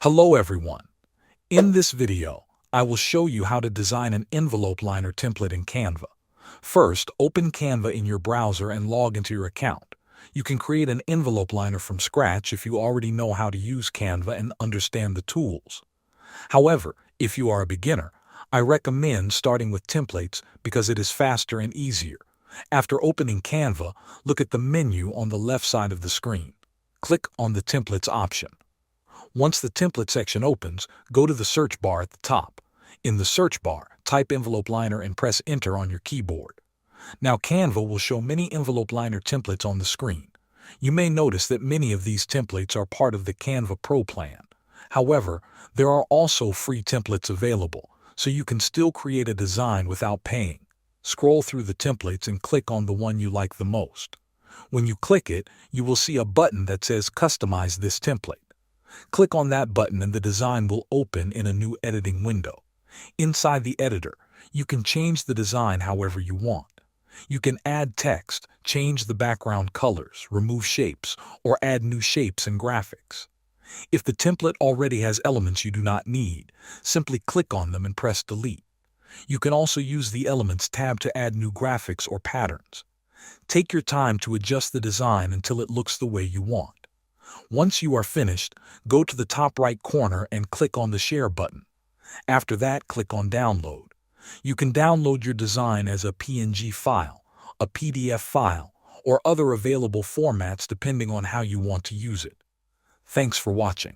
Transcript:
Hello everyone. In this video, I will show you how to design an envelope liner template in Canva. First, open Canva in your browser and log into your account. You can create an envelope liner from scratch if you already know how to use Canva and understand the tools. However, if you are a beginner, I recommend starting with templates because it is faster and easier. After opening Canva, look at the menu on the left side of the screen. Click on the Templates option. Once the template section opens, go to the search bar at the top. In the search bar, type envelope liner and press enter on your keyboard. Now Canva will show many envelope liner templates on the screen. You may notice that many of these templates are part of the Canva Pro plan. However, there are also free templates available, so you can still create a design without paying. Scroll through the templates and click on the one you like the most. When you click it, you will see a button that says Customize this template. Click on that button and the design will open in a new editing window. Inside the editor, you can change the design however you want. You can add text, change the background colors, remove shapes, or add new shapes and graphics. If the template already has elements you do not need, simply click on them and press delete. You can also use the Elements tab to add new graphics or patterns. Take your time to adjust the design until it looks the way you want. Once you are finished, go to the top right corner and click on the Share button. After that, click on Download. You can download your design as a PNG file, a PDF file, or other available formats depending on how you want to use it. Thanks for watching.